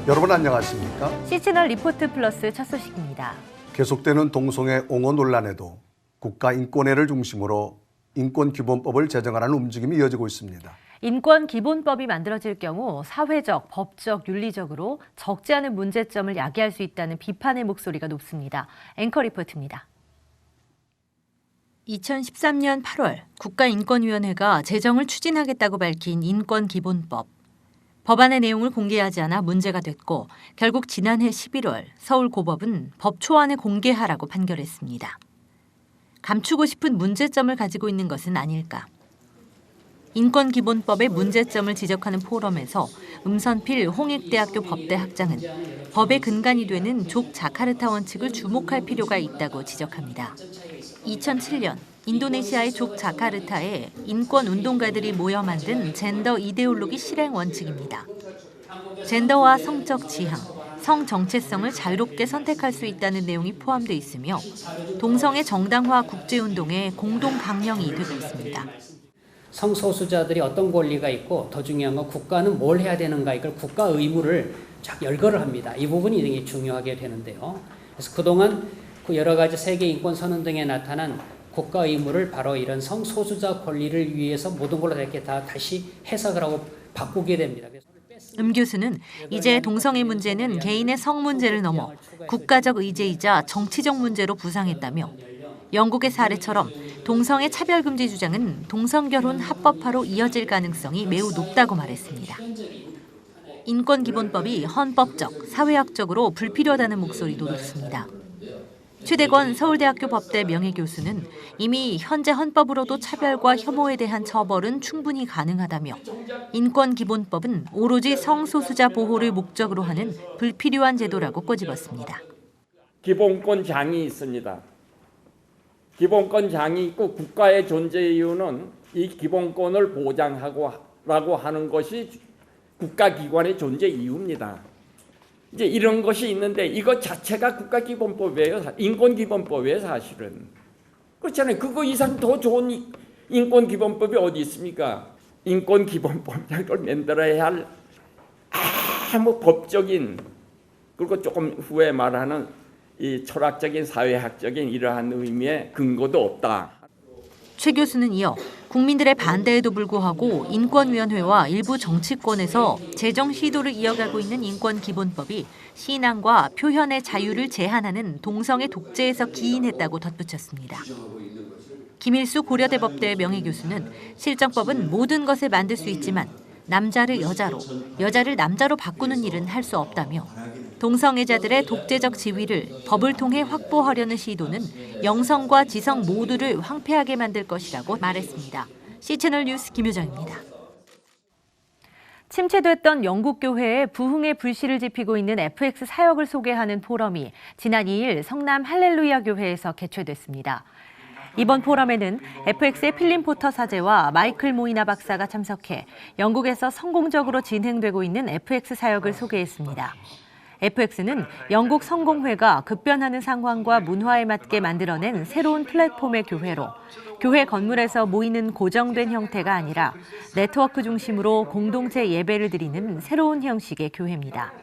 여러분 안녕하십니까? C채널 리포트 플러스 첫 소식입니다. 계속되는 동성애 옹호 논란에도 국가인권회를 중심으로 인권기본법을 제정하라는 움직임이 이어지고 있습니다. 인권기본법이 만들어질 경우 사회적, 법적, 윤리적으로 적지 않은 문제점을 야기할 수 있다는 비판의 목소리가 높습니다. 앵커 리포트입니다. 2013년 8월 국가인권위원회가 제정을 추진하겠다고 밝힌 인권기본법. 법안의 내용을 공개하지 않아 문제가 됐고 결국 지난해 11월 서울고법은 법 초안에 공개하라고 판결했습니다. 감추고 싶은 문제점을 가지고 있는 것은 아닐까. 인권기본법의 문제점을 지적하는 포럼에서 음선필 홍익대학교 법대 학장은 법의 근간이 되는 족 자카르타 원칙을 주목할 필요가 있다고 지적합니다. 2007년 인도네시아의 족 자카르타에 인권운동가들이 모여 만든 젠더 이데올로기 실행 원칙입니다. 젠더와 성적 지향, 성 정체성을 자유롭게 선택할 수 있다는 내용이 포함되어 있으며 동성애 정당화 국제운동의 공동 강령이 되고 있습니다. 성소수자들이 어떤 권리가 있고 더 중요한 건 국가는 뭘 해야 되는가 이걸 국가 의무를 쫙 열거를 합니다. 이 부분이 되게 중요하게 되는데요. 그래서 그동안 그 여러 가지 세계 인권 선언 등에 나타난 국가 의무를 바로 이런 성소수자 권리를 위해서 모든 걸로 이렇게 다 다시 해석을 하고 바꾸게 됩니다. 교수는 이제 동성애 문제는 개인의 성 문제를 넘어 국가적 의제이자 정치적 문제로 부상했다며 영국의 사례처럼 동성애 차별금지 주장은 동성결혼 합법화로 이어질 가능성이 매우 높다고 말했습니다. 인권기본법이 헌법적, 사회학적으로 불필요하다는 목소리도 높습니다. 최대권 서울대학교 법대 명예교수는 이미 현재 헌법으로도 차별과 혐오에 대한 처벌은 충분히 가능하다며 인권기본법은 오로지 성소수자 보호를 목적으로 하는 불필요한 제도라고 꼬집었습니다. 기본권장이 있습니다. 기본권장이 있고 국가의 존재 이유는 이 기본권을 보장하고라고 하는 것이 국가기관의 존재 이유입니다. 이제 이런 것이 있는데 이것 자체가 국가기본법이에요. 인권기본법이에요, 사실은. 그렇잖아요. 그거 이상 더 좋은 인권기본법이 어디 있습니까? 인권기본법을 만들어야 할 아무 법적인 그리고 조금 후에 말하는 이 철학적인 사회학적인 이러한 의미의 근거도 없다. 최 교수는 이어 국민들의 반대에도 불구하고 인권위원회와 일부 정치권에서 제정 시도를 이어가고 있는 인권기본법이 신앙과 표현의 자유를 제한하는 동성애 독재에서 기인했다고 덧붙였습니다. 김일수 고려대 법대 명예교수는 실정법은 모든 것을 만들 수 있지만 남자를 여자로, 여자를 남자로 바꾸는 일은 할 수 없다며 동성애자들의 독재적 지위를 법을 통해 확보하려는 시도는 영성과 지성 모두를 황폐하게 만들 것이라고 말했습니다. C채널 뉴스 김효정입니다. 침체됐던 영국 교회에 부흥의 불씨를 지피고 있는 FX 사역을 소개하는 포럼이 지난 2일 성남 할렐루야 교회에서 개최됐습니다. 이번 포럼에는 FX의 필립 포터 사제와 마이클 모이나 박사가 참석해 영국에서 성공적으로 진행되고 있는 FX 사역을 소개했습니다. FX는 영국 성공회가 급변하는 상황과 문화에 맞게 만들어낸 새로운 플랫폼의 교회로 교회 건물에서 모이는 고정된 형태가 아니라 네트워크 중심으로 공동체 예배를 드리는 새로운 형식의 교회입니다.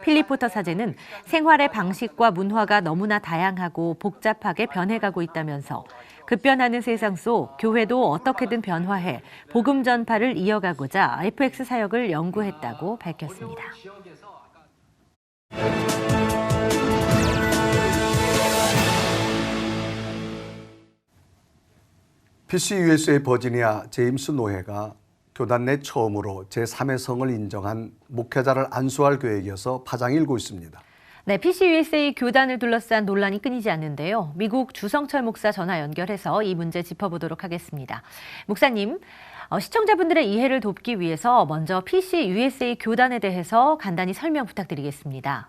필립 포터 사제는 생활의 방식과 문화가 너무나 다양하고 복잡하게 변해가고 있다면서 급변하는 세상 속 교회도 어떻게든 변화해 복음 전파를 이어가고자 FX 사역을 연구했다고 밝혔습니다. PCUSA 버지니아 제임스 노회가 교단 내 처음으로 제3의 성을 인정한 목회자를 안수할 계획이어서 파장이 일고 있습니다. 네, PCUSA 교단을 둘러싼 논란이 끊이지 않는데요. 미국 주성철 목사 전화 연결해서 이 문제 짚어보도록 하겠습니다. 목사님, 시청자분들의 이해를 돕기 위해서 먼저 PCUSA 교단에 대해서 간단히 설명 부탁드리겠습니다.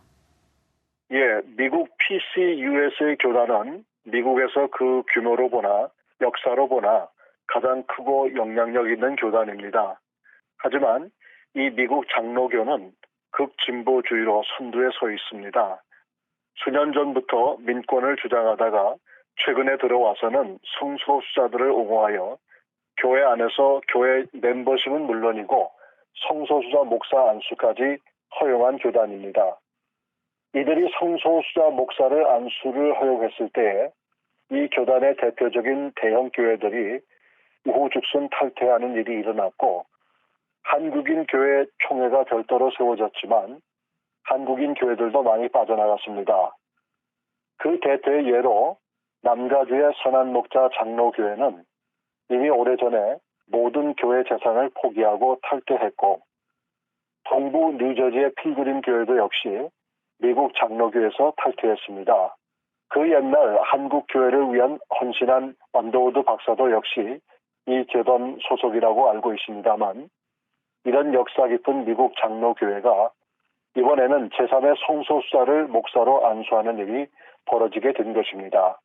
예, 미국 PCUSA 교단은 미국에서 그 규모로 보나 역사로 보나 가장 크고 영향력 있는 교단입니다. 하지만 이 미국 장로교는 극진보주의로 선두에 서 있습니다. 수년 전부터 민권을 주장하다가 최근에 들어와서는 성소수자들을 옹호하여 교회 안에서 교회 멤버십은 물론이고 성소수자 목사 안수까지 허용한 교단입니다. 이들이 성소수자 목사를 안수를 허용했을 때 이 교단의 대표적인 대형 교회들이 우후죽순 탈퇴하는 일이 일어났고 한국인 교회 총회가 별도로 세워졌지만 한국인 교회들도 많이 빠져나갔습니다. 그 대표의 예로 남가주의 선한목자 장로교회는 이미 오래전에 모든 교회 재산을 포기하고 탈퇴했고 동부 뉴저지의 필그림 교회도 역시 미국 장로교에서 탈퇴했습니다. 그 옛날 한국 교회를 위한 헌신한 언더우드 박사도 역시 이 교단 소속이라고 알고 있습니다만 이런 역사 깊은 미국 장로교회가 이번에는 제3의 성소수자를 목사로 안수하는 일이 벌어지게 된 것입니다.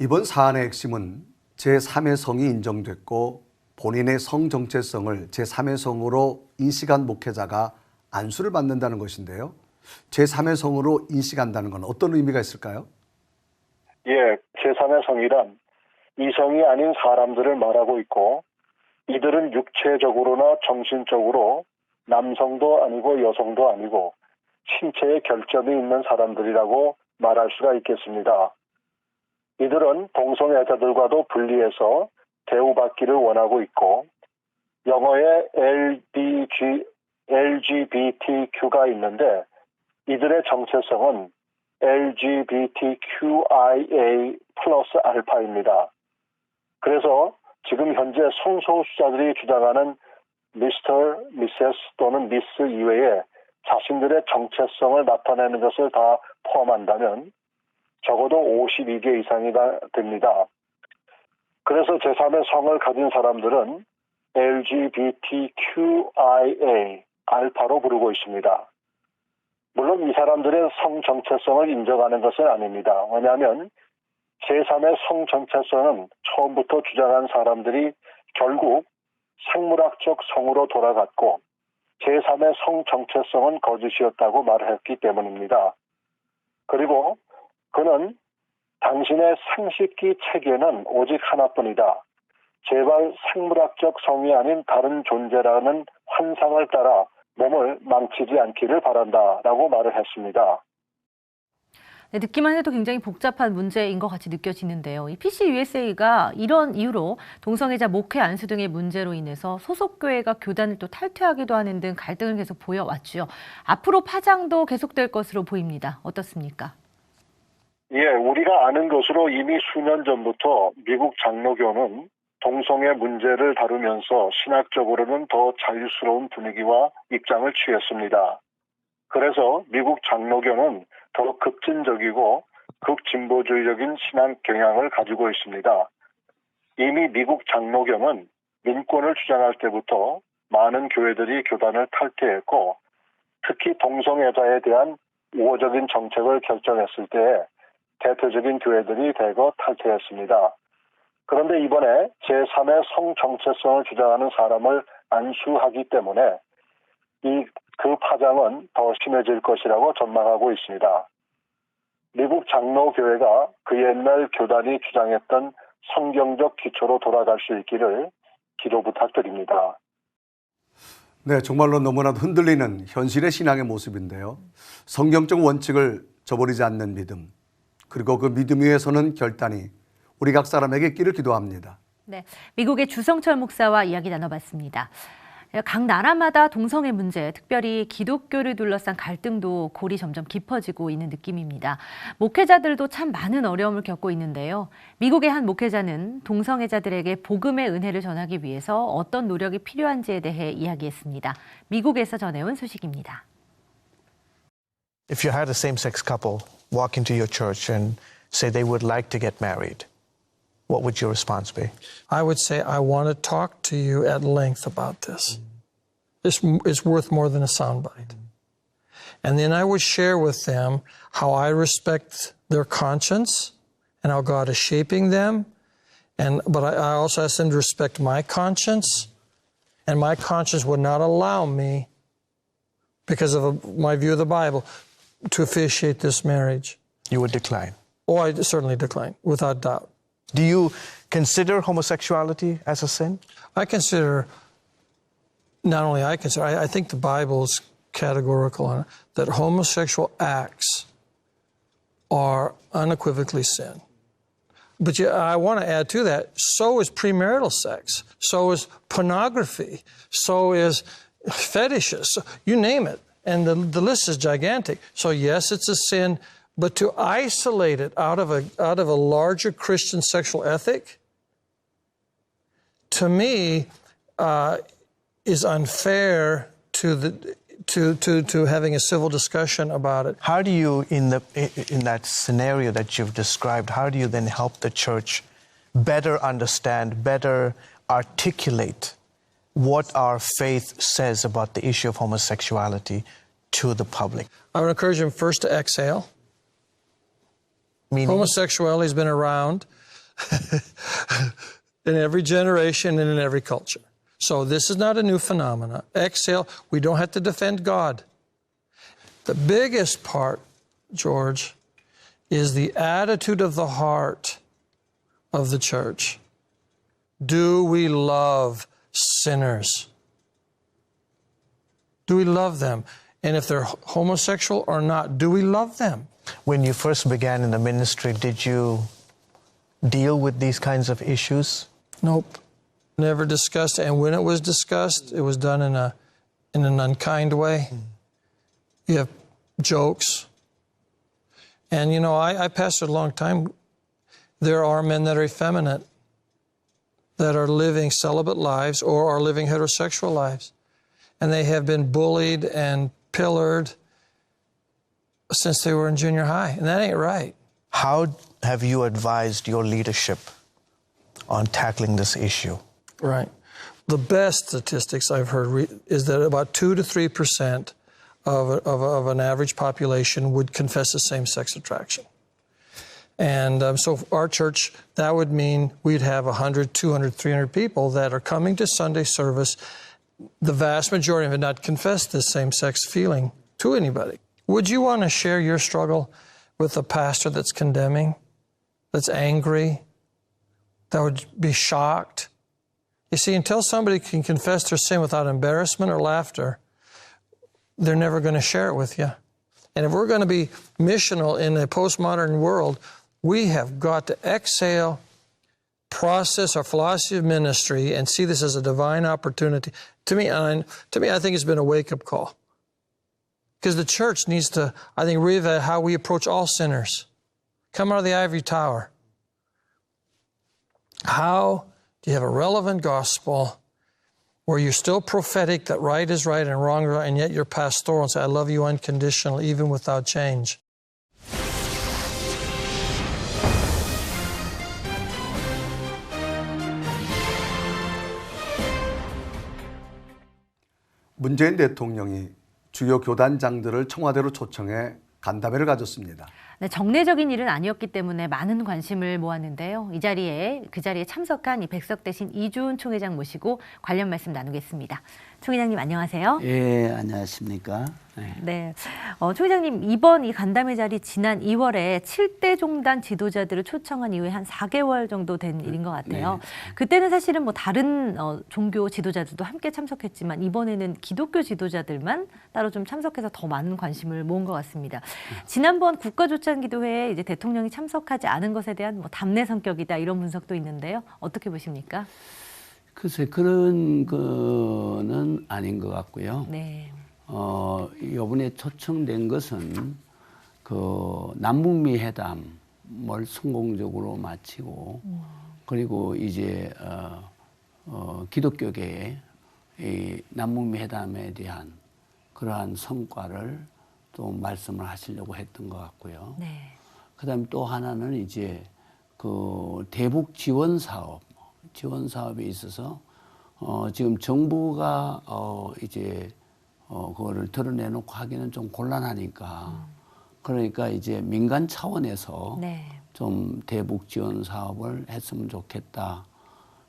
이번 사안의 핵심은 제3의 성이 인정됐고 본인의 성 정체성을 제3의 성으로 인식한 목회자가 안수를 받는다는 것인데요. 제3의 성으로 인식한다는 건 어떤 의미가 있을까요? 예, 제3의 성이란 이성이 아닌 사람들을 말하고 있고 이들은 육체적으로나 정신적으로 남성도 아니고 여성도 아니고 신체에 결점이 있는 사람들이라고 말할 수가 있겠습니다. 이들은 동성애자들과도 분리해서 대우받기를 원하고 있고 영어에 LGBTQ가 있는데 이들의 정체성은 LGBTQIA 플러스 알파입니다. 그래서 지금 현재 성소수자들이 주장하는 미스터, 미세스 또는 미스 이외에 자신들의 정체성을 나타내는 것을 다 포함한다면 적어도 52개 이상이 됩니다. 그래서 제3의 성을 가진 사람들은 LGBTQIA, 알파로 부르고 있습니다. 물론 이 사람들의 성 정체성을 인정하는 것은 아닙니다. 왜냐하면 제3의 성 정체성은 처음부터 주장한 사람들이 결국 생물학적 성으로 돌아갔고 제3의 성 정체성은 거짓이었다고 말했기 때문입니다. 그리고 그는 당신의 생식기 체계는 오직 하나뿐이다. 제발 생물학적 성이 아닌 다른 존재라는 환상을 따라 몸을 망치지 않기를 바란다라고 말을 했습니다. 네, 듣기만 해도 굉장히 복잡한 문제인 것 같이 느껴지는데요. 이 PCUSA가 이런 이유로 동성애자 목회 안수 등의 문제로 인해서 소속 교회가 교단을 또 탈퇴하기도 하는 등 갈등을 계속 보여왔죠. 앞으로 파장도 계속될 것으로 보입니다. 어떻습니까? 예, 우리가 아는 것으로 이미 수년 전부터 미국 장로교는 동성애 문제를 다루면서 신학적으로는 더 자유스러운 분위기와 입장을 취했습니다. 그래서 미국 장로교는 더 급진적이고 극진보주의적인 신앙 경향을 가지고 있습니다. 이미 미국 장로교는 민권을 주장할 때부터 많은 교회들이 교단을 탈퇴했고 특히 동성애자에 대한 우호적인 정책을 결정했을 때 대표적인 교회들이 대거 탈퇴했습니다. 그런데 이번에 제3의 성 정체성을 주장하는 사람을 안수하기 때문에 그 파장은 더 심해질 것이라고 전망하고 있습니다. 미국 장로교회가 그 옛날 교단이 주장했던 성경적 기초로 돌아갈 수 있기를 기도 부탁드립니다. 네, 정말로 너무나도 흔들리는 현실의 신앙의 모습인데요. 성경적 원칙을 저버리지 않는 믿음, 그리고 그 믿음 위에 서는 결단이 우리 각 사람에게 있기를 기도합니다. 네, 미국의 주성철 목사와 이야기 나눠봤습니다. 각 나라마다 동성애 문제, 특별히 기독교를 둘러싼 갈등도 골이 점점 깊어지고 있는 느낌입니다. 목회자들도 참 많은 어려움을 겪고 있는데요. 미국의 한 목회자는 동성애자들에게 복음의 은혜를 전하기 위해서 어떤 노력이 필요한지에 대해 이야기했습니다. 미국에서 전해온 소식입니다. If you had a same-sex couple walk into your church and say they would like to get married, what would your response be? I would say, I want to talk to you at length about this. This is worth more than a soundbite. And then I would share with them how I respect their conscience and how God is shaping them. But I also ask them to respect my conscience. And my conscience would not allow me, because of my view of the Bible, to officiate this marriage. You would decline. Oh, I certainly decline, without doubt. Do you consider homosexuality as a sin? I consider not only I consider, I think the Bible's categorical on it, that homosexual acts are unequivocally sin. But I want to add to that, so is premarital sex, so is pornography, so is fetishes, so you name it. And the list is gigantic. So yes, it's a sin, but to isolate it out of a larger Christian sexual ethic, to me, is unfair to having a civil discussion about it. How do you, in that scenario that you've described, how do you then help the church better understand, better articulate what our faith says about the issue of homosexuality to the public? I would encourage them first to exhale. Meaning? Homosexuality has been around in every generation and in every culture. So this is not a new phenomenon. Exhale, we don't have to defend God. The biggest part, George, is the attitude of the heart of the church. Do we love sinners? Do we love them? And if they're homosexual or not, do we love them? When you first began in the ministry, did you deal with these kinds of issues? Nope. Never discussed it. And when it was discussed, it was done in an unkind way. You have jokes. And, you know, I pastored a long time. There are men that are effeminate, that are living celibate lives or are living heterosexual lives. And they have been bullied and pillared since they were in junior high. And that ain't right. How have you advised your leadership on tackling this issue? Right. The best statistics I've heard is that about 2 to 3% of an average population would confess a same-sex attraction. And so for our church, that would mean we'd have 100, 200, 300 people that are coming to Sunday service. The vast majority have not confessed this same-sex feeling to anybody. Would you want to share your struggle with a pastor that's condemning, that's angry, that would be shocked? You see, until somebody can confess their sin without embarrassment or laughter, they're never going to share it with you. And if we're going to be missional in a postmodern world, we have got to exhale, process our philosophy of ministry, and see this as a divine opportunity. To me, I think it's been a wake-up call. Because the church needs to, I think, reevaluate how we approach all sinners. Come out of the ivory tower. How do you have a relevant gospel where you're still prophetic that right is right and wrong is right, and yet you're pastoral and say, I love you unconditionally, even without change? 문재인 대통령이 주요 교단장들을 청와대로 초청해 간담회를 가졌습니다. 네, 정례적인 일은 아니었기 때문에 많은 관심을 모았는데요. 그 자리에 참석한 이 백석 대신 이주은 총회장 모시고 관련 말씀 나누겠습니다. 총회장님 안녕하세요. 예, 안녕하십니까. 네, 총회장님 이번 이 간담회 자리 지난 2월에 7대 종단 지도자들을 초청한 이후에 한 4개월 정도 된 일인 것 같아요. 네. 그때는 사실은 뭐 다른 종교 지도자들도 함께 참석했지만 이번에는 기독교 지도자들만 따로 좀 참석해서 더 많은 관심을 모은 것 같습니다. 지난번 국가조찬기도회에 이제 대통령이 참석하지 않은 것에 대한 뭐 담내 성격이다 이런 분석도 있는데요. 어떻게 보십니까? 글쎄 그런 거는 아닌 것 같고요. 네. 이번에 초청된 것은 그 남북미 회담을 성공적으로 마치고 그리고 이제 기독교계의 이 남북미 회담에 대한 그러한 성과를 또 말씀을 하시려고 했던 것 같고요. 네. 그다음에 또 하나는 이제 그 대북 지원 사업에 있어서 지금 정부가 이제 그거를 드러내놓고 하기는 좀 곤란하니까 그러니까 이제 민간 차원에서 네. 좀 대북 지원 사업을 했으면 좋겠다.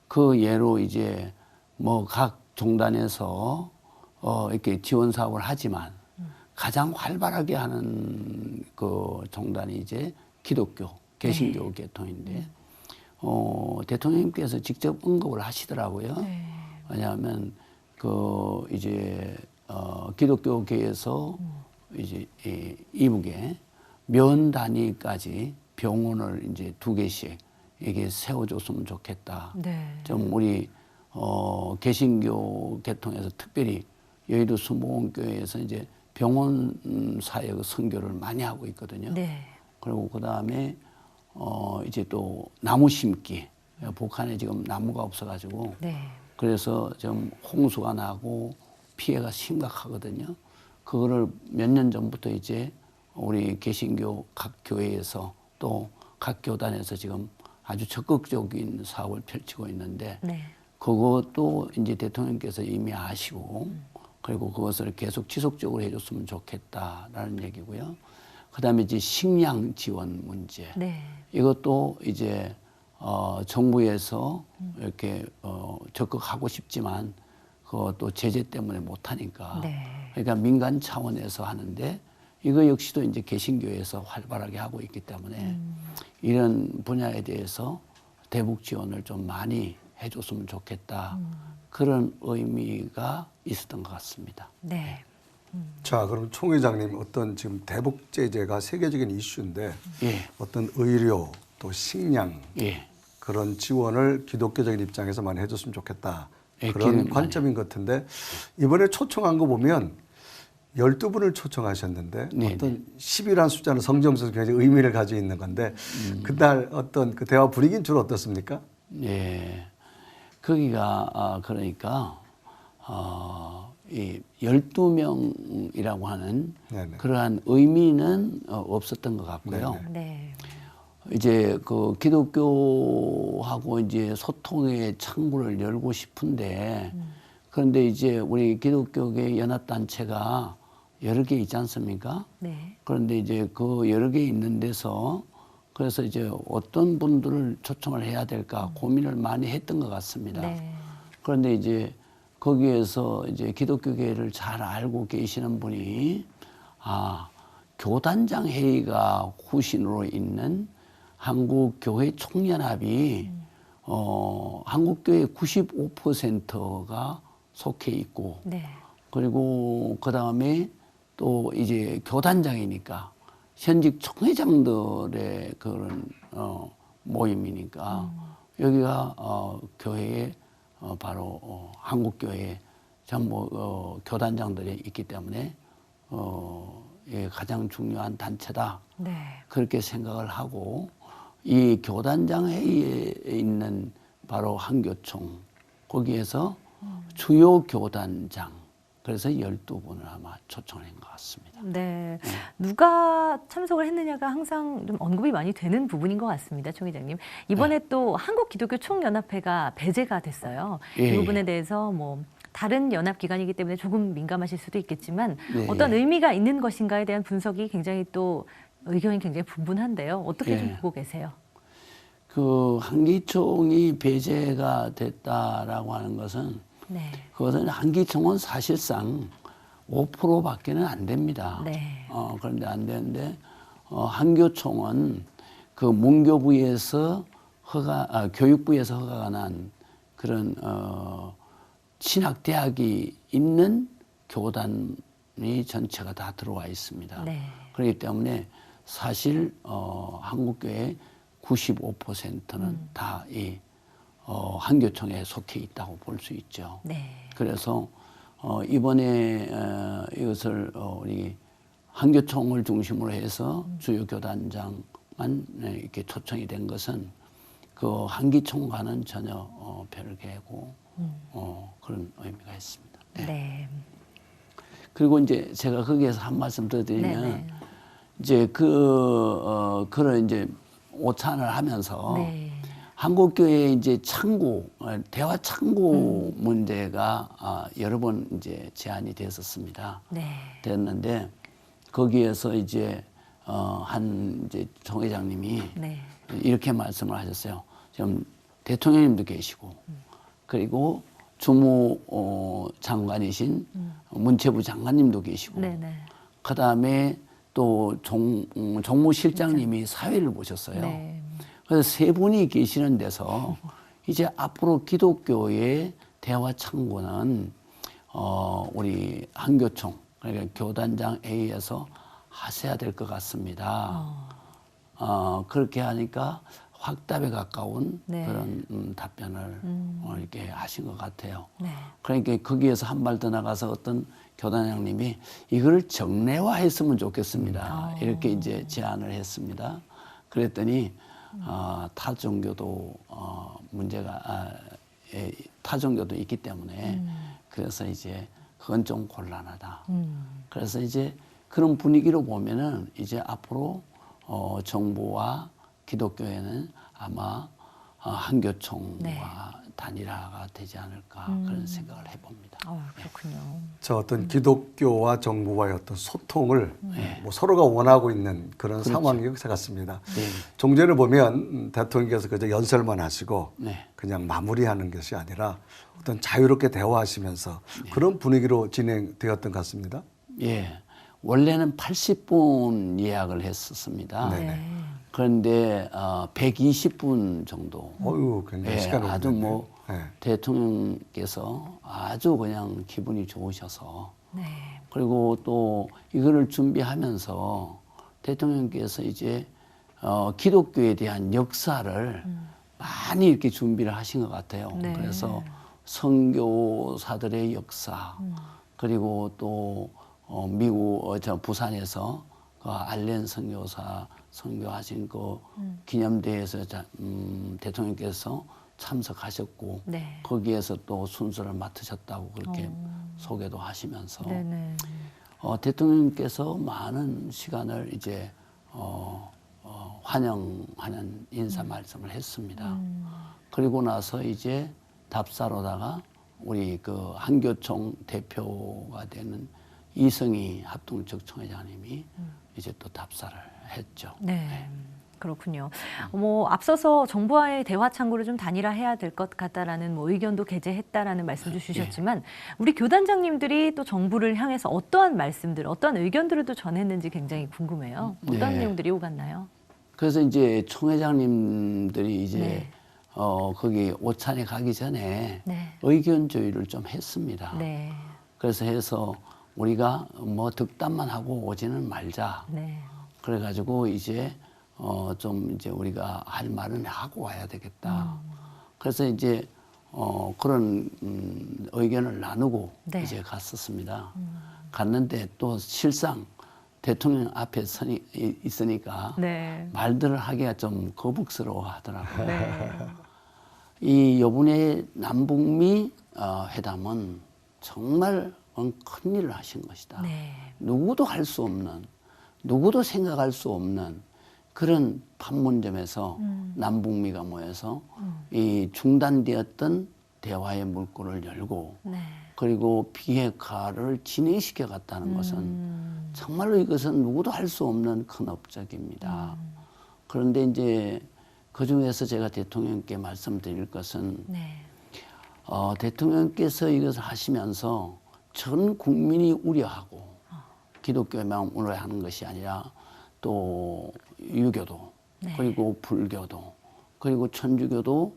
그 예로 이제 뭐 각 종단에서 이렇게 지원 사업을 하지만 가장 활발하게 하는 그 종단이 이제 기독교, 개신교 계통인데 대통령님께서 직접 언급을 하시더라고요. 네. 왜냐하면 이제 기독교계에서 이제 이북에 면 단위까지 병원을 이제 2개씩 이게 세워줬으면 좋겠다. 네. 좀 우리 개신교 계통에서 특별히 여의도 순복음교회에서 이제 병원 사역 선교를 많이 하고 있거든요. 네. 그리고 그 다음에 이제 또 나무 심기. 북한에 지금 나무가 없어가지고 네. 그래서 좀 홍수가 나고 피해가 심각하거든요. 그거를 몇 년 전부터 이제 우리 개신교 각 교회에서 또 각 교단에서 지금 아주 적극적인 사업을 펼치고 있는데 네. 그것도 이제 대통령께서 이미 아시고 그리고 그것을 계속 지속적으로 해줬으면 좋겠다라는 얘기고요. 그다음에 이제 식량 지원 문제. 네. 이것도 이제 정부에서 이렇게 적극하고 싶지만 그것도 제재 때문에 못하니까. 네. 그러니까 민간 차원에서 하는데 이거 역시도 이제 개신교에서 활발하게 하고 있기 때문에 이런 분야에 대해서 대북 지원을 좀 많이 해줬으면 좋겠다. 그런 의미가 있었던 것 같습니다. 네. 자, 그럼 총 회장님 어떤 지금 대북 제재가 세계적인 이슈인데 예. 어떤 의료 또 식량 예. 그런 지원을 기독교적인 입장에서 많이 해줬으면 좋겠다. 예, 그런 기대는 관점인 것 같은데 이번에 초청한 거 보면 12분을 초청하셨는데 네네. 어떤 10이라는 숫자는 성경에서 굉장히 의미를 가지고 있는 건데 그날 어떤 그 대화 분위기는 주로 어떻습니까? 예. 거기가 그러니까 이 12명이라고 하는 네네. 그러한 의미는 없었던 것 같고요. 네네. 네. 이제 그 기독교하고 이제 소통의 창구를 열고 싶은데 그런데 이제 우리 기독교계 연합단체가 여러 개 있지 않습니까? 네. 그런데 이제 그 여러 개 있는 데서 그래서 이제 어떤 분들을 초청을 해야 될까 고민을 많이 했던 것 같습니다. 네. 그런데 이제 거기에서 이제 기독교계를 잘 알고 계시는 분이 교단장 회의가 후신으로 있는 한국교회 총연합이 한국교회 95%가 속해 있고 네. 그리고 그 다음에 또 이제 교단장이니까 현직 총회장들의 그런 모임이니까 여기가 교회에 바로 한국교회 전부 교단장들이 있기 때문에 예, 가장 중요한 단체다. 네. 그렇게 생각을 하고 이 교단장 회의에 있는 바로 한교총 거기에서 주요 교단장 그래서 12분을 아마 초청한 것 같습니다. 네. 누가 참석을 했느냐가 항상 좀 언급이 많이 되는 부분인 것 같습니다, 총 회장님. 이번에 또 한국기독교총연합회가 배제가 됐어요. 예. 이 부분에 대해서 뭐 다른 연합 기관이기 때문에 조금 민감하실 수도 있겠지만 네. 어떤 의미가 있는 것인가에 대한 분석이 굉장히 또 의견이 굉장히 분분한데요. 어떻게 좀 예. 보고 계세요? 그 한기총이 배제가 됐다라고 하는 것은 네. 그것은 한기총은 사실상 5%밖에는 안 됩니다. 네. 그런데 안 되는데 한교총은 그 문교부에서 교육부에서 허가가 난 그런 신학대학이 있는 교단이 전체가 다 들어와 있습니다. 네. 그렇기 때문에 사실 한국교회 95%는 다 이 한교총에 속해 있다고 볼 수 있죠. 네. 그래서 이번에 이것을 우리 한교총을 중심으로 해서 주요 교단장만 이렇게 초청이 된 것은 그 한기총과는 전혀 별개고 그런 의미가 있습니다. 네. 네. 그리고 이제 제가 거기에서 한 말씀 더 드리면 네네. 이제 그런 이제 오찬을 하면서 네. 한국교회 이제 창구 대화 창구 문제가 여러 번 이제 제안이 됐었습니다. 네. 됐는데 거기에서 이제 한 이제 총 회장님이 네. 이렇게 말씀을 하셨어요. 지금 대통령님도 계시고 그리고 주무 장관이신 문체부 장관님도 계시고 네네. 그 다음에 또 종무실장님이 사회를 보셨어요. 네. 그래서 세 분이 계시는 데서 이제 앞으로 기독교의 대화 창구는 우리 한교총 그러니까 교단장 A에서 하셔야 될 것 같습니다. 그렇게 하니까 확답에 가까운 네. 그런 답변을 이렇게 하신 것 같아요. 네. 그러니까 거기에서 한 발 더 나가서 어떤 교단장님이 이걸 정례화했으면 좋겠습니다. 이렇게 이제 제안을 했습니다. 그랬더니 타 종교도 문제가 타 종교도 있기 때문에 그래서 이제 그건 좀 곤란하다. 그래서 이제 그런 분위기로 보면은 이제 앞으로 정부와 기독교회는 아마 한교총과 네. 단일화가 되지 않을까 그런 생각을 해봅니다. 그렇군요. 저 어떤 기독교와 정부와의 어떤 소통을 뭐 서로가 원하고 있는 그런 상황인 것 같습니다. 네. 종전을 보면 대통령께서 그저 연설만 하시고 네. 그냥 마무리하는 것이 아니라 어떤 자유롭게 대화하시면서 그런 분위기로 진행되었던 것 같습니다. 예, 원래는 80분 예약을 했었습니다. 네. 그런데 120분 정도. 어유 굉장히 예, 시간이 아주 오래됐네요. 뭐 네. 대통령께서 아주 그냥 기분이 좋으셔서 네. 그리고 또 이거를 준비하면서 대통령께서 이제 기독교에 대한 역사를 많이 이렇게 준비를 하신 것 같아요. 네. 그래서 선교사들의 역사 그리고 또 미국 부산에서 그 알렌 선교사 선교하신 그 기념대회에서 대통령께서 참석하셨고 네. 거기에서 또 순서를 맡으셨다고 그렇게 소개도 하시면서 네네. 대통령께서 많은 시간을 이제 환영하는 인사 말씀을 했습니다. 그리고 나서 이제 답사로다가 우리 그 한교총 대표가 되는 이성희 합동적 총회장님이 이제 또 답사를 했죠. 네. 그렇군요. 뭐 앞서서 정부와의 대화 창구를 좀 단일화해야 될 것 같다라는 뭐 의견도 게재했다라는 말씀도 주셨지만 우리 교단장님들이 또 정부를 향해서 어떠한 말씀들, 어떠한 의견들을 또 전했는지 굉장히 궁금해요. 어떤 네. 내용들이 오갔나요? 그래서 이제 총회장님들이 이제 네. 거기 오찬에 가기 전에 네. 의견 조율을 좀 했습니다. 네. 그래서 해서 우리가 뭐 득담만 하고 오지는 말자. 네. 그래가지고 이제 좀 이제 우리가 할 말은 하고 와야 되겠다. 그래서 이제 그런 의견을 나누고 네. 이제 갔었습니다. 갔는데 또 실상 대통령 앞에 있으니까 네. 말들을 하기가 좀 거북스러워 하더라고요. 네. 이 요번에 남북미 회담은 정말 큰 일을 하신 것이다. 네. 누구도 할 수 없는, 누구도 생각할 수 없는 그런 판문점에서 남북미가 모여서 이 중단되었던 대화의 물꼬를 열고 네. 그리고 비핵화를 진행시켜 갔다는 것은 정말로 이것은 누구도 할 수 없는 큰 업적입니다. 그런데 이제 그 중에서 제가 대통령께 말씀드릴 것은 네. 대통령께서 이것을 하시면서 전 국민이 우려하고 기독교만 우려하는 것이 아니라 또 유교도 네. 그리고 불교도 그리고 천주교도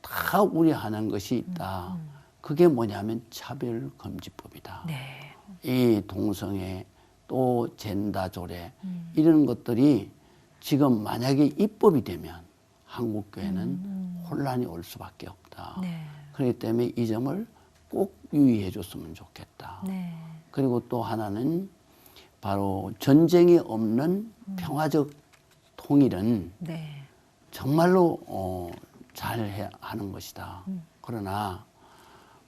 다 우려하는 것이 있다. 그게 뭐냐면 차별금지법이다. 네. 이 동성애 또 젠다조례 이런 것들이 지금 만약에 입법이 되면 한국교회는 혼란이 올 수밖에 없다. 네. 그렇기 때문에 이 점을 꼭 유의해 줬으면 좋겠다. 네. 그리고 또 하나는 바로 전쟁이 없는 평화적 통일은 네. 정말로 잘 하는 것이다. 그러나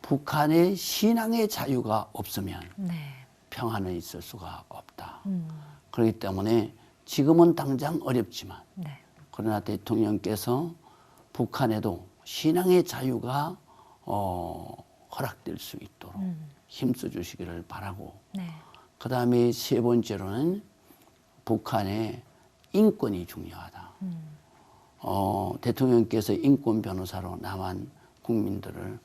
북한의 신앙의 자유가 없으면 네. 평화는 있을 수가 없다. 그렇기 때문에 지금은 당장 어렵지만 네. 그러나 대통령께서 북한에도 신앙의 자유가 허락될 수 있도록 힘써 주시기를 바라고 네. 그 다음에 세 번째로는 북한의 인권이 중요하다. 대통령께서 인권 변호사로 남한 국민들을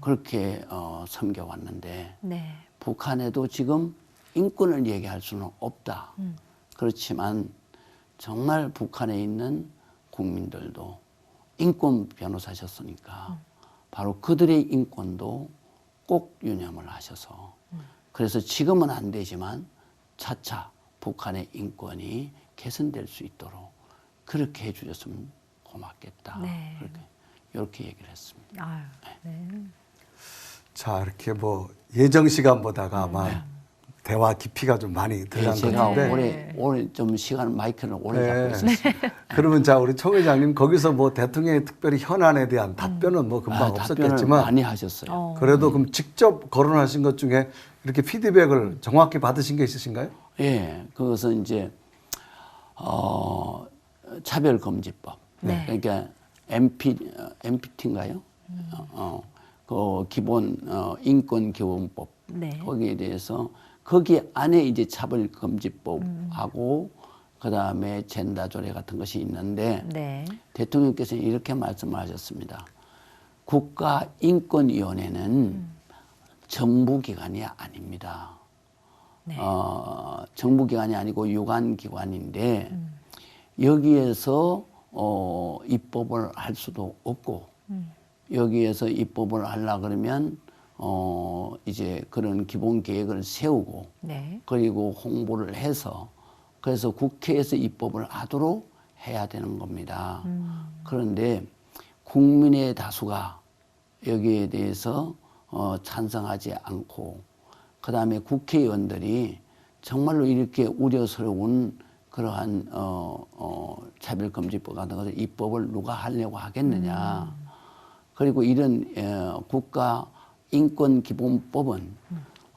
그렇게 섬겨왔는데 네. 북한에도 지금 인권을 얘기할 수는 없다. 그렇지만 정말 북한에 있는 국민들도 인권 변호사셨으니까 바로 그들의 인권도 꼭 유념을 하셔서 그래서 지금은 안 되지만 차차 북한의 인권이 개선될 수 있도록 그렇게 해주셨으면 고맙겠다. 네. 이렇게 얘기를 했습니다. 아유, 네. 자, 이렇게 뭐 예정 시간보다가 아마 대화 깊이가 좀 많이 들어간 것 제가 같은데. 올해 좀 시간 마이크를 오래 네. 잡고 있었습니다. 그러면 자, 우리 총 회장님 거기서 뭐 대통령의 특별히 현안에 대한 답변은 뭐 금방 답변을 없었겠지만 많이 하셨어요. 그래도 그럼 직접 거론하신 것 중에 이렇게 피드백을 정확히 받으신 게 있으신가요? 예, 그것은 이제 차별금지법. 네. 그러니까 MPT인가요? 그 기본 인권기본법. 네. 거기에 대해서 거기 안에 이제 차별금지법하고 그 다음에 젠더 조례 같은 것이 있는데 네. 대통령께서는 이렇게 말씀을 하셨습니다. 국가인권위원회는 정부기관이 아닙니다. 네. 정부기관이 아니고 유관기관인데 여기에서 입법을 할 수도 없고 여기에서 입법을 하려 그러면 이제 그런 기본 계획을 세우고 네. 그리고 홍보를 해서 그래서 국회에서 입법을 하도록 해야 되는 겁니다. 그런데 국민의 다수가 여기에 대해서 찬성하지 않고 그 다음에 국회의원들이 정말로 이렇게 우려스러운 그러한 차별금지법 같은 것을 입법을 누가 하려고 하겠느냐. 그리고 이런 국가인권기본법은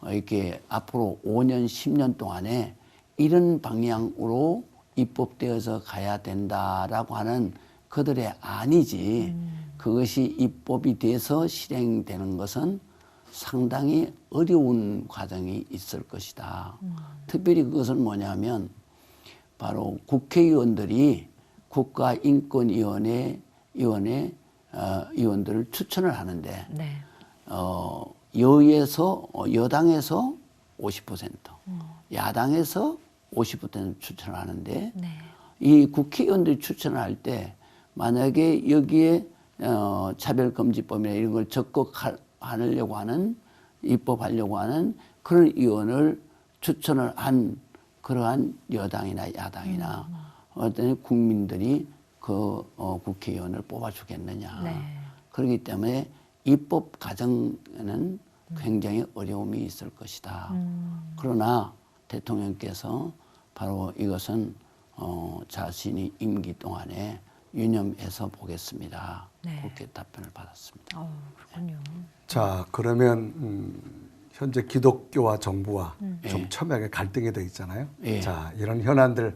이렇게 앞으로 5년, 10년 동안에 이런 방향으로 입법되어서 가야 된다라고 하는 그들의 안이지 그것이 입법이 돼서 실행되는 것은 상당히 어려운 과정이 있을 것이다. 특별히 그것은 뭐냐면 바로 국회의원들이 국가인권위원회 의원들을 추천을 하는데 네. 여당에서 50%, 야당에서 50% 추천을 하는데 네. 이 국회의원들이 추천을 할 때 만약에 여기에 차별금지법이나 이런 걸 적극하려고 하는 입법하려고 하는 그런 의원을 추천을 한 그러한 여당이나 야당이나 어떤 국민들이 그 국회의원을 뽑아주겠느냐. 네. 그렇기 때문에 입법 과정에는 굉장히 어려움이 있을 것이다. 그러나 대통령께서 바로 이것은 자신이 임기 동안에 유념해서 보겠습니다. 네. 그렇게 답변을 받았습니다. 그렇군요. 자, 그러면 현재 기독교와 정부와 좀 예. 첨예하게 갈등이 돼 있잖아요. 예. 자, 이런 현안들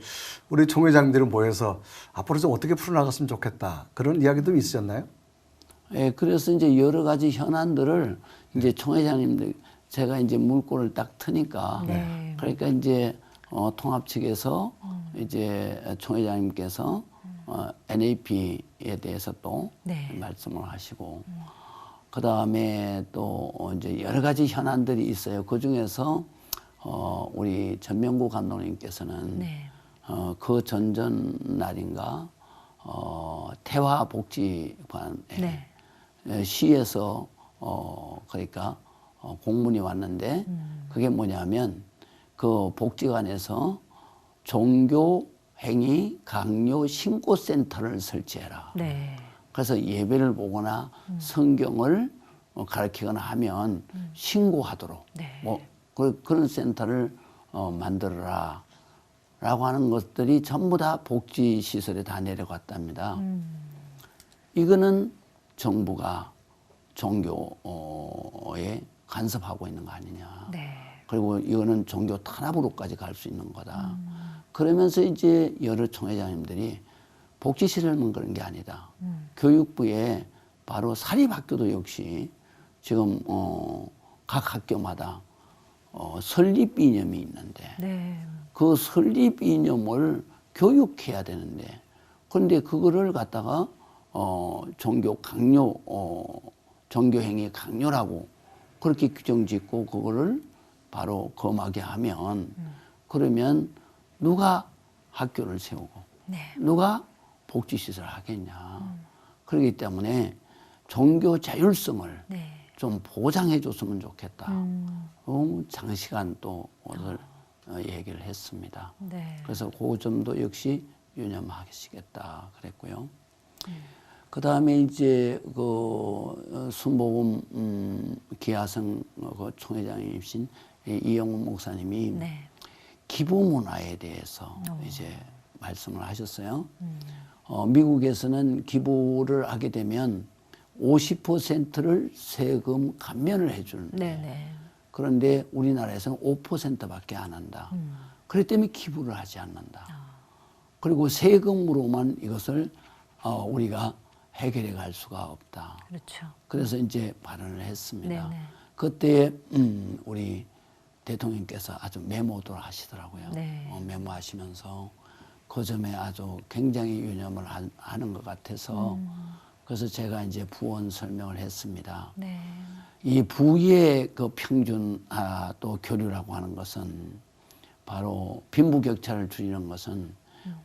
우리 총회장들은 모여서 앞으로 좀 어떻게 풀어나갔으면 좋겠다. 그런 이야기도 있으셨나요? 예, 그래서 이제 여러 가지 현안들을 이제 총회장님들 제가 이제 물꼬를 딱 트니까 네. 그러니까 이제 통합 측에서 이제 총회장님께서 NAP에 대해서 또 네. 말씀을 하시고 그 다음에 또 이제 여러 가지 현안들이 있어요. 그 중에서 우리 전명구 감독님께서는 네. 그 전전 날인가 태화복지관에 네. 시에서 그러니까 공문이 왔는데 그게 뭐냐면 그 복지관에서 종교행위 강요 신고센터를 설치해라. 네. 그래서 예배를 보거나 성경을 가르치거나 하면 신고하도록 네. 뭐 그런 센터를 만들어라 라고 하는 것들이 전부 다 복지시설에 다 내려갔답니다. 이거는 정부가 종교에 간섭하고 있는 거 아니냐. 네. 그리고 이거는 종교 탄압으로까지 갈 수 있는 거다. 그러면서 이제 여러 총회장님들이 복지시설만 그런 게 아니다. 교육부에 바로 사립학교도 역시 지금 각 학교마다 설립 이념이 있는데 네. 그 설립 이념을 교육해야 되는데 그런데 그거를 갖다가 종교 강요 종교행위 강요라고 그렇게 규정 짓고 그거를 바로 검하게 하면 그러면 누가 학교를 세우고 네. 누가 복지시설을 하겠냐. 그렇기 때문에 종교 자율성을 네. 좀 보장해 줬으면 좋겠다. 너무 장시간 또 오늘 얘기를 했습니다. 네. 그래서 그 점도 역시 유념하시겠다 그랬고요. 그 다음에 이제 그 순복음 기아성 그 총회장이신 이영훈 목사님이 네. 기부 문화에 대해서 이제 말씀을 하셨어요. 미국에서는 기부를 하게 되면 50%를 세금 감면을 해주는데 네네. 그런데 우리나라에서는 5%밖에 안 한다. 그렇기 때문에 기부를 하지 않는다. 그리고 세금으로만 이것을 우리가 해결해 갈 수가 없다. 그렇죠. 그래서 이제 발언을 했습니다. 네네. 그때 우리 대통령께서 아주 메모도 하시더라고요. 네. 메모하시면서 그 점에 아주 굉장히 유념을 하는 것 같아서 그래서 제가 이제 부원 설명을 했습니다. 네. 이 부의 그 평균 또 교류라고 하는 것은 바로 빈부격차를 줄이는 것은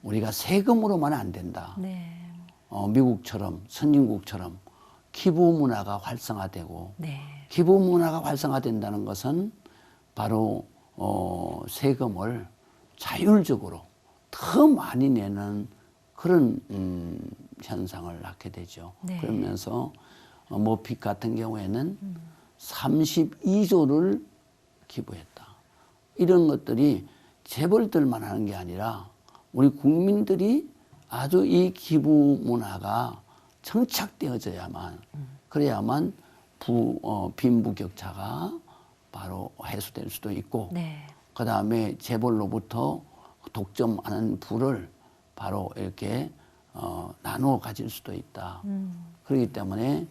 우리가 세금으로만 안 된다. 네. 미국처럼 선진국처럼 기부 문화가 활성화되고 네. 기부 문화가 활성화된다는 것은 바로 세금을 자율적으로 더 많이 내는 그런 현상을 낳게 되죠. 네. 그러면서 머핏 같은 경우에는 32조를 기부했다. 이런 것들이 재벌들만 하는 게 아니라 우리 국민들이 아주 이 기부 문화가 정착되어져야만 그래야만 빈부격차가 바로 해소될 수도 있고 네. 그 다음에 재벌로부터 독점하는 부를 바로 이렇게 나누어 가질 수도 있다. 그렇기 때문에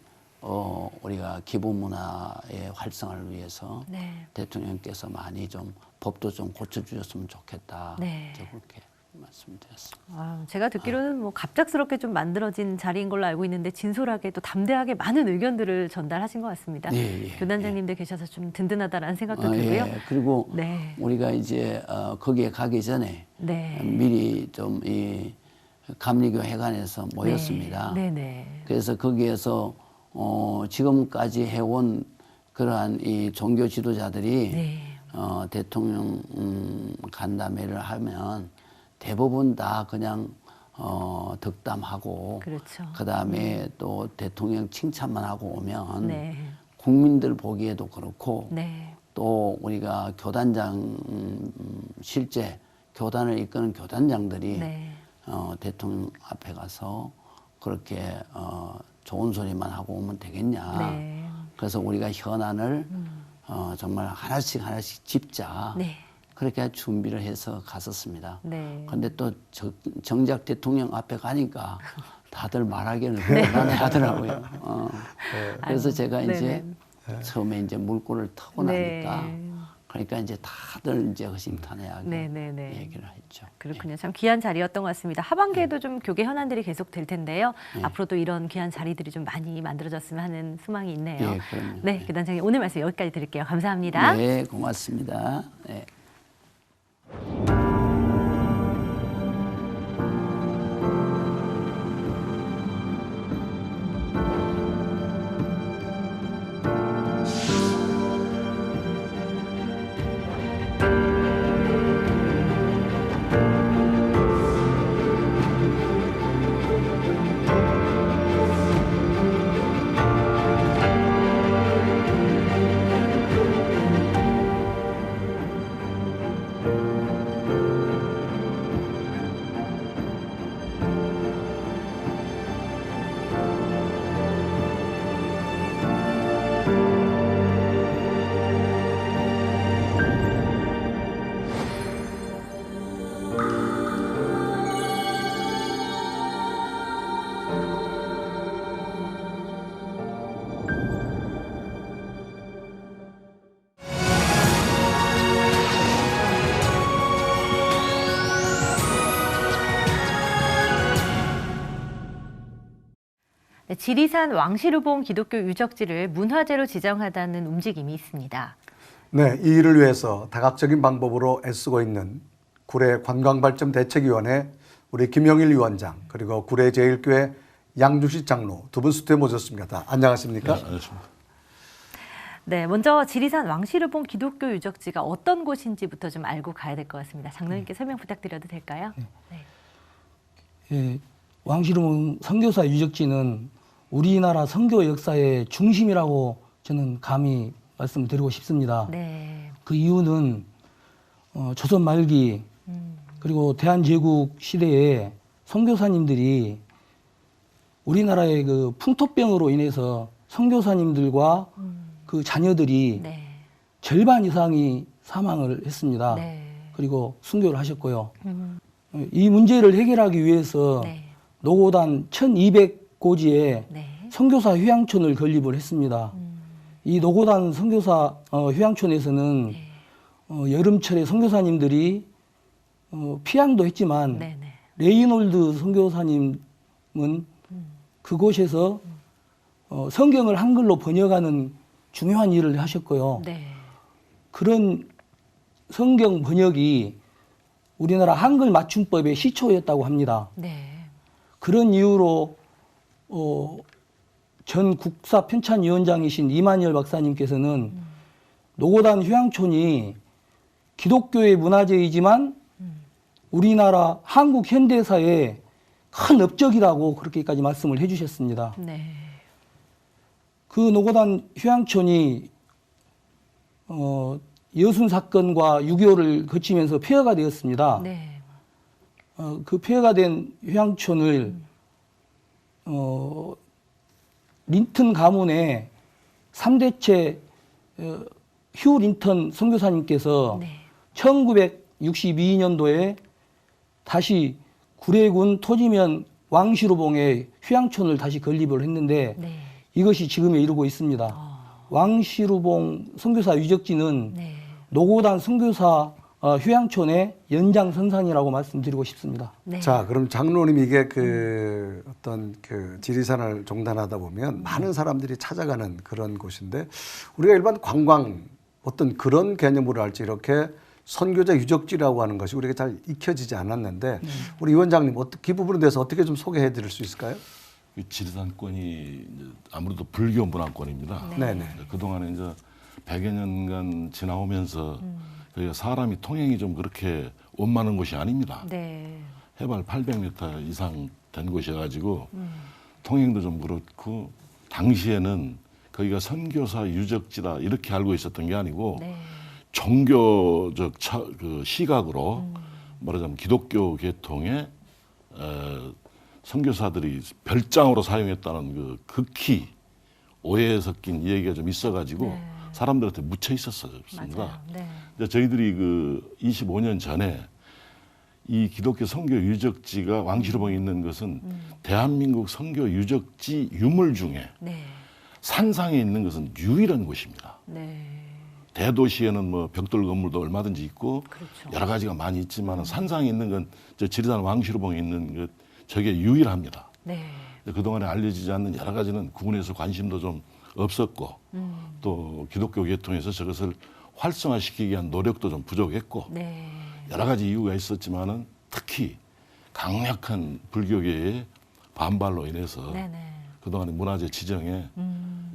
우리가 기부 문화의 활성화를 위해서 네. 대통령께서 많이 좀 법도 좀 고쳐주셨으면 좋겠다. 네. 저 그렇게 말씀드렸습니다. 제가 듣기로는 뭐 갑작스럽게 좀 만들어진 자리인 걸로 알고 있는데 진솔하게 또 담대하게 많은 의견들을 전달하신 것 같습니다. 예, 예, 교단장님들 계셔서 좀 든든하다라는 생각도 들고요. 예. 그리고 네. 우리가 이제 거기에 가기 전에 네. 미리 좀 이 감리교 회관에서 모였습니다. 네. 네. 그래서 거기에서 지금까지 해온 그러한 이 종교 지도자들이 네. 대통령 간담회를 하면 대부분 다 그냥 덕담하고 그렇죠. 그다음에 또 대통령 칭찬만 하고 오면 네. 국민들 보기에도 그렇고 네. 또 우리가 교단장 실제 교단을 이끄는 교단장들이 네. 대통령 앞에 가서 그렇게 좋은 소리만 하고 오면 되겠냐. 네. 그래서 우리가 현안을 정말 하나씩 짚자. 네. 그렇게 준비를 해서 갔었습니다. 네. 그런데 또 정작 대통령 앞에 가니까 다들 말하기는 곤란해 하더라고요. 그래서 제가 이제 처음에 이제 물꼬를 타고 나니까 그러니까 이제 다들 이제 허심탄회하게 네. 얘기를 했죠. 그렇군요. 참 귀한 자리였던 것 같습니다. 하반기에도 좀 교계 현안들이 계속 될 텐데요. 네. 앞으로도 이런 귀한 자리들이 좀 많이 만들어졌으면 하는 소망이 있네요. 예, 그럼요. 네, 교단장님 오늘 말씀 여기까지 드릴게요. 감사합니다. 네, 고맙습니다. 네. 네, 지리산 왕시루봉 기독교 유적지를 문화재로 지정하다는 움직임이 있습니다. 네, 이 일을 위해서 다각적인 방법으로 애쓰고 있는 구례 관광발전대책위원회 우리 김영일 위원장 그리고 구례 제일교회 양주식 장로 두 분 스튜디오에 모셨습니다. 안녕하십니까? 네, 안녕하십니까. 네, 먼저 지리산 왕시르봉 기독교 유적지가 어떤 곳인지부터 좀 알고 가야 될 것 같습니다. 장로님께 설명 부탁드려도 될까요? 네. 예, 왕시르봉 선교사 유적지는 우리나라 선교 역사의 중심이라고 저는 감히 말씀드리고 싶습니다. 네. 그 이유는 조선 말기 그리고 대한제국 시대에 선교사님들이 우리나라의 그 풍토병으로 인해서 선교사님들과 그 자녀들이 네. 절반 이상이 사망을 했습니다. 네. 그리고 순교를 하셨고요. 이 문제를 해결하기 위해서 네. 노고단 1200고지에 네. 선교사 휴양촌을 건립을 했습니다. 이 노고단 선교사 휴양촌에서는 네. 여름철에 선교사님들이 피양도 했지만 네. 네. 레이놀드 선교사님은 그곳에서 성경을 한글로 번역하는 중요한 일을 하셨고요. 네. 그런 성경 번역이 우리나라 한글 맞춤법의 시초였다고 합니다. 네. 그런 이유로 전 국사 편찬위원장이신 이만열 박사님께서는 노고단 휴양촌이 기독교의 문화재이지만 우리나라 한국 현대사의 큰 업적이라고 그렇게까지 말씀을 해주셨습니다. 네. 그 노고단 휴양촌이 여순 사건과 6.25를 거치면서 폐허가 되었습니다. 네. 그 폐허가 된 휴양촌을 린턴 가문의 3대째 휴 린턴 선교사님께서 네. 1962년도에 다시 구례군 토지면 왕시루봉에 휴양촌을 다시 건립을 했는데 네. 이것이 지금에 이르고 있습니다. 왕시루봉 선교사 유적지는 네. 노고단 선교사 휴양촌의 연장선상이라고 말씀드리고 싶습니다. 네. 자, 그럼 장로님 이게 그 어떤 그 지리산을 종단하다 보면 많은 사람들이 찾아가는 그런 곳인데 우리가 일반 관광 어떤 그런 개념으로 할지 이렇게 선교자 유적지라고 하는 것이 우리가 잘 익혀지지 않았는데 우리 위원장님 그 부분에 대해서 어떻게 좀 소개해 드릴 수 있을까요? 이 지리산권이 이제 아무래도 불교 문화권입니다. 네. 네네. 그동안에 이제 100여 년간 지나오면서 저희가 사람이 통행이 좀 그렇게 원만한 곳이 아닙니다. 네. 해발 800m 이상 된 곳이어가지고 통행도 좀 그렇고 당시에는 거기가 선교사 유적지다 이렇게 알고 있었던 게 아니고 네. 종교적 그 시각으로 말하자면 기독교 계통의 선교사들이 별장으로 사용했다는 그 극히 오해에 섞인 이야기가 좀 있어가지고 네. 사람들한테 묻혀 있었습니다. 맞아요. 네. 이제 저희들이 그 25년 전에 이 기독교 선교 유적지가 왕시루봉에 있는 것은 대한민국 선교 유적지 유물 중에 네. 산상에 있는 것은 유일한 곳입니다. 네. 대도시에는 뭐 벽돌 건물도 얼마든지 있고 그렇죠. 여러 가지가 많이 있지만 산상에 있는 건 저 지리산 왕시루봉에 있는 것 저게 유일합니다. 네. 그동안에 알려지지 않는 여러 가지는 국내에서 관심도 좀 없었고 또 기독교 계통에서 저것을 활성화시키기 위한 노력도 좀 부족했고 네. 여러 가지 이유가 있었지만은 특히 강력한 불교계의 반발로 인해서 네네. 그동안의 문화재 지정에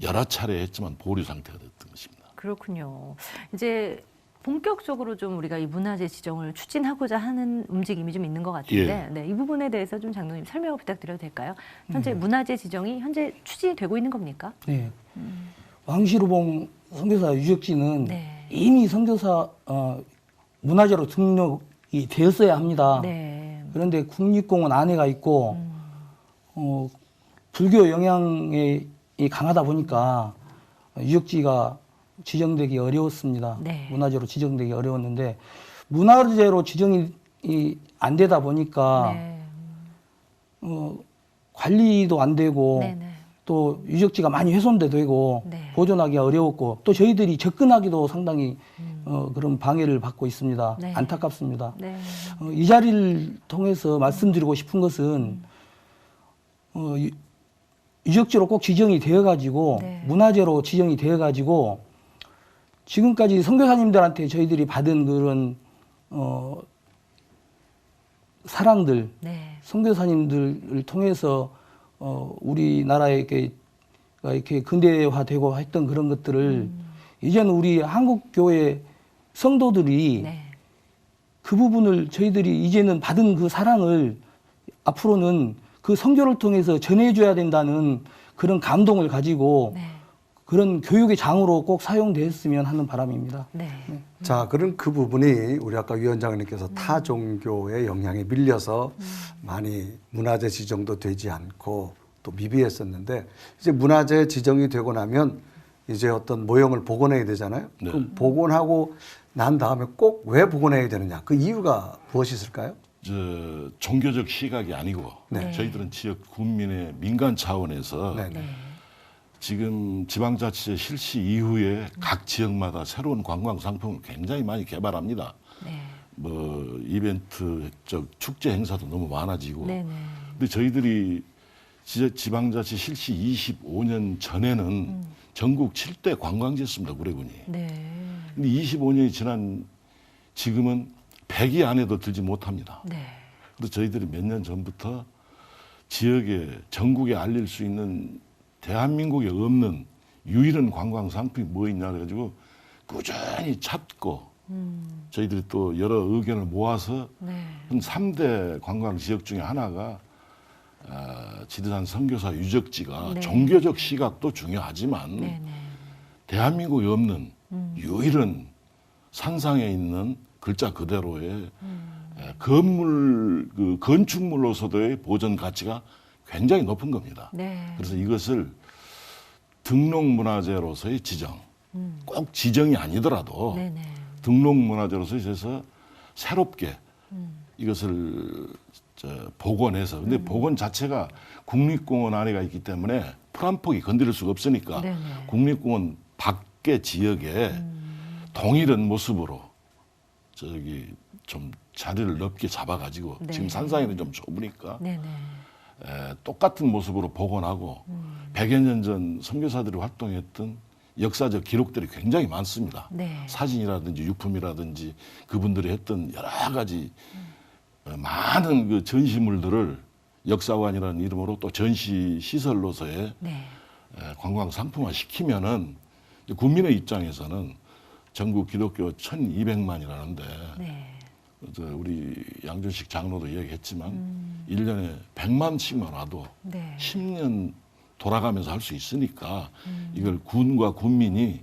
여러 차례 했지만 보류 상태가 됐던 것입니다. 그렇군요. 이제 본격적으로 좀 우리가 이 문화재 지정을 추진하고자 하는 움직임이 좀 있는 것 같은데, 네, 이 부분에 대해서 좀 장로님 설명을 부탁드려도 될까요? 현재 문화재 지정이 현재 추진이 되고 있는 겁니까? 네. 왕시루봉 선교사 유적지는 네. 이미 선교사 문화재로 등록이 되었어야 합니다. 네. 그런데 국립공원 안에가 있고 불교 영향이 강하다 보니까 유적지가 지정되기 어려웠습니다. 네. 문화재로 지정되기 어려웠는데 문화재로 지정이 안 되다 보니까 네. 관리도 안 되고 네네. 또 유적지가 많이 훼손도 되고 네. 보존하기가 어려웠고 또 저희들이 접근하기도 상당히 그런 방해를 받고 있습니다. 네. 안타깝습니다. 네. 이 자리를 통해서 말씀드리고 싶은 것은 유적지로 꼭 지정이 되어가지고 네. 문화재로 지정이 되어가지고 지금까지 선교사님들한테 저희들이 받은 그런 사랑들, 네. 선교사님들을 통해서 우리나라에 이렇게 근대화되고 했던 그런 것들을 이제는 우리 한국 교회 성도들이 네. 그 부분을 저희들이 이제는 받은 그 사랑을 앞으로는 그 선교를 통해서 전해줘야 된다는 그런 감동을 가지고 네. 그런 교육의 장으로 꼭 사용되었으면 하는 바람입니다. 네. 자, 그런 그 부분이 우리 아까 위원장님께서 타 종교의 영향에 밀려서 많이 문화재 지정도 되지 않고 또 미비했었는데 이제 문화재 지정이 되고 나면 이제 어떤 모형을 복원해야 되잖아요. 네. 그럼 복원하고 난 다음에 꼭 왜 복원해야 되느냐? 그 이유가 무엇이 있을까요? 종교적 시각이 아니고 네. 저희들은 지역 군민의 민간 차원에서 네. 네. 지금 지방자치제 실시 이후에 각 지역마다 새로운 관광 상품을 굉장히 많이 개발합니다. 네. 뭐 이벤트, 축제 행사도 너무 많아지고. 네. 네. 근데 저희들이 지방자치 실시 25년 전에는 전국 7대 관광지였습니다, 구례군이. 네. 근데 25년이 지난 지금은 100위 안에도 들지 못합니다. 네. 그래서 저희들이 몇 년 전부터 지역에 전국에 알릴 수 있는 대한민국에 없는 유일한 관광 상품이 뭐 있냐 그래가지고 꾸준히 찾고 저희들이 또 여러 의견을 모아서 네. 한 3대 관광 지역 중에 하나가 지리산 선교사 유적지가 네. 종교적 시각도 중요하지만 네. 네. 대한민국에 없는 유일한 산상에 있는 글자 그대로의 건물, 그 건축물로서도의 보존 가치가 굉장히 높은 겁니다. 네. 그래서 이것을 등록문화재로서의 지정, 꼭 지정이 아니더라도 네네. 등록문화재로서 있어서 새롭게 이것을 복원해서, 근데 복원 자체가 국립공원 안에가 있기 때문에 풀 한 폭이 건드릴 수가 없으니까 네네. 국립공원 밖의 지역에 동일한 모습으로 좀 자리를 넓게 잡아가지고 네. 지금 산상에는 좀 좁으니까 네네. 똑같은 모습으로 복원하고 100여 년 전 선교사들이 활동했던 역사적 기록들이 굉장히 많습니다. 네. 사진이라든지 유품이라든지 그분들이 했던 여러 가지 많은 그 전시물들을 역사관이라는 이름으로 또 전시 시설로서의 네. 관광 상품화 시키면은 국민의 입장에서는 전국 기독교 1,200만이라는데 네. 우리 양준식 장로도 이야기했지만 1년에 100만씩만 와도 네. 10년 돌아가면서 할 수 있으니까 이걸 군과 군민이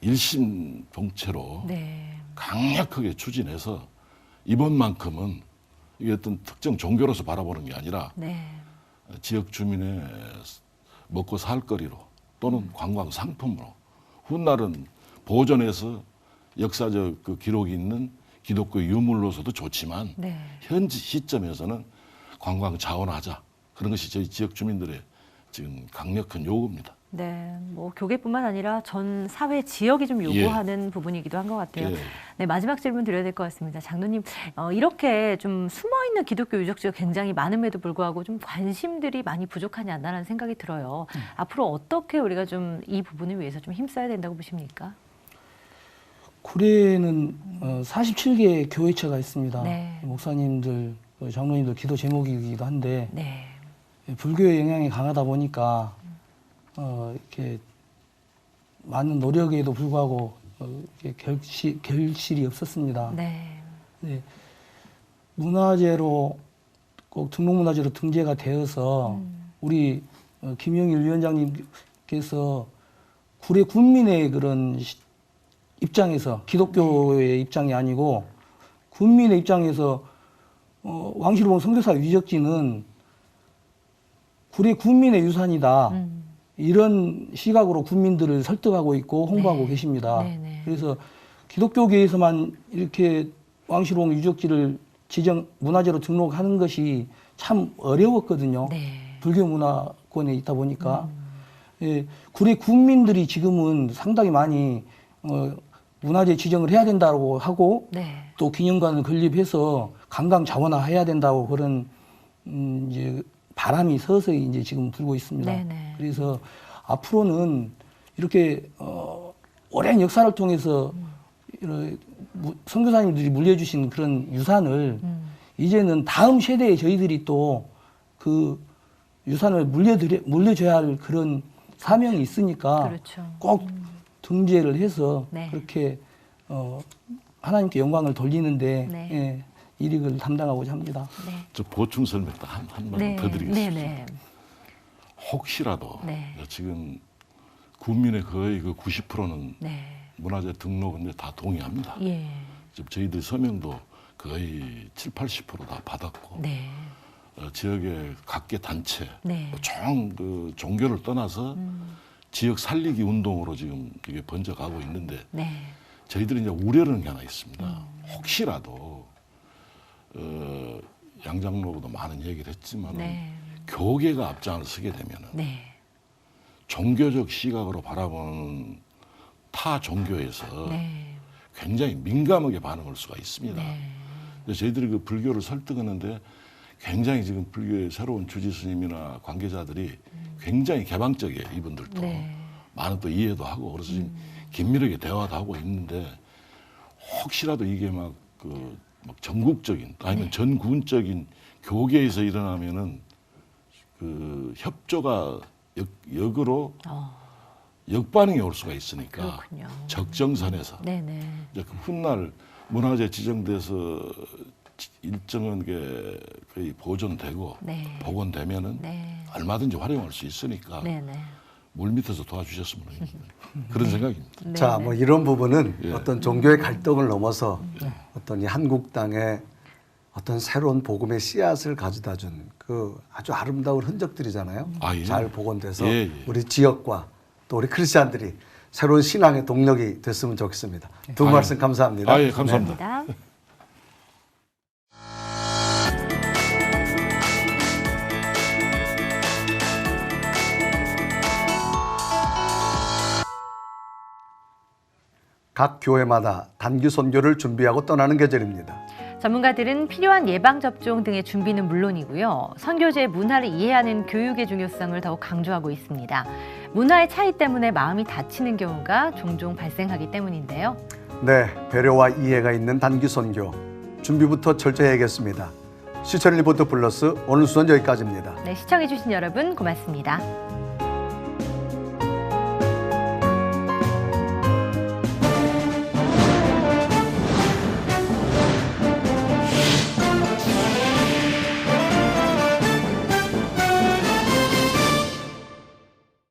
일심동체로 네. 강력하게 추진해서 이번만큼은 이게 어떤 특정 종교로서 바라보는 게 아니라 네. 지역 주민의 먹고 살 거리로 또는 관광 상품으로 훗날은 보존해서 역사적 그 기록이 있는 기독교 유물로서도 좋지만 네. 현지 시점에서는 관광 자원화하자. 그런 것이 저희 지역 주민들의 지금 강력한 요구입니다. 네, 뭐 교계뿐만 아니라 전 사회 지역이 좀 요구하는 부분이기도 한 것 같아요. 예. 네, 마지막 질문 드려야 될 것 같습니다. 장로님, 이렇게 좀 숨어 있는 기독교 유적지가 굉장히 많음에도 불구하고 좀 관심들이 많이 부족하지 않나라는 생각이 들어요. 앞으로 어떻게 우리가 좀 이 부분을 위해서 좀 힘써야 된다고 보십니까? 구례는 47개 교회처가 있습니다. 네. 목사님들, 장로님들 기도 제목이기도 한데 네. 불교의 영향이 강하다 보니까 이렇게 많은 노력에도 불구하고 이렇게 결실이 없었습니다. 네. 네. 문화재로 꼭 등록문화재로 등재가 되어서 우리 김영일 위원장님께서 구례 군민의 그런 입장에서 기독교의 입장이 아니고 군민의 입장에서 왕실봉 선교사 유적지는 구례 군민의 유산이다. 이런 시각으로 국민들을 설득하고 있고 홍보하고 네. 계십니다. 네, 네. 그래서 기독교계에서만 이렇게 왕실봉 유적지를 지정 문화재로 등록하는 것이 참 어려웠거든요. 네. 불교 문화권에 있다 보니까 예, 구례 국민들이 지금은 상당히 많이 문화재 지정을 해야 된다고 하고 네. 또 기념관을 건립해서 관광 자원화해야 된다고 그런 이제 바람이 서서히 이제 지금 불고 있습니다. 네네. 그래서 앞으로는 이렇게 오랜 역사를 통해서 선교사님들이 물려주신 그런 유산을 이제는 다음 세대에 저희들이 또 그 유산을 물려줘야 할 그런 사명이 있으니까 그렇죠. 꼭 중재를 해서 네. 그렇게 하나님께 영광을 돌리는데 네. 예, 일익을 담당하고자 합니다. 네. 저 보충 설명 한 말만 네. 더 드리겠습니다. 네. 혹시라도 네. 지금 국민의 거의 그 90%는 네. 문화재 등록은 이제 다 동의합니다. 예. 지금 저희들 서명도 거의 70~80%다 받았고 네. 지역의 각계 단체, 네. 그 종교를 떠나서 지역 살리기 운동으로 지금 이게 번져가고 있는데 네. 저희들이 이제 우려하는 게 하나 있습니다. 혹시라도 양 장로도 많은 얘기를 했지만 네. 교계가 앞장을 서게 되면은 네. 종교적 시각으로 바라보는 타 종교에서 네. 굉장히 민감하게 반응할 수가 있습니다. 네. 그래서 저희들이 그 불교를 설득하는데 굉장히 지금 불교의 새로운 주지 스님이나 관계자들이 굉장히 개방적이에요. 이분들도 네. 많은 또 이해도 하고 그래서 지금 긴밀하게 대화도 하고 있는데 혹시라도 이게 막 전국적인 아니면 전군적인 교계에서 일어나면은 그 협조가 역으로 역반응이 올 수가 있으니까 그렇군요. 적정선에서 네네. 이제 그 훗날 문화재 지정돼서 일정한 게 거의 보존되고 네. 복원되면은 네. 얼마든지 활용할 수 있으니까 네네. 물 밑에서 도와주셨으면 하는 그런 생각입니다. 네. 자, 뭐 이런 부분은 예. 어떤 종교의 갈등을 넘어서 어떤 이 한국당의 어떤 새로운 복음의 씨앗을 가져다 준 그 아주 아름다운 흔적들이잖아요. 아, 예. 잘 복원돼서 예, 예. 우리 지역과 또 우리 크리스찬들이 새로운 신앙의 동력이 됐으면 좋겠습니다. 두 분 말씀 감사합니다. 예, 감사합니다. 감사합니다. 각 교회마다 단기 선교를 준비하고 떠나는 계절입니다. 전문가들은 필요한 예방접종 등의 준비는 물론이고요. 선교제의 문화를 이해하는 교육의 중요성을 더욱 강조하고 있습니다. 문화의 차이 때문에 마음이 다치는 경우가 종종 발생하기 때문인데요. 네, 배려와 이해가 있는 단기 선교 준비부터 철저히 해야겠습니다. 시청 리포트 플러스 오늘 수는 여기까지입니다. 네, 시청해주신 여러분 고맙습니다.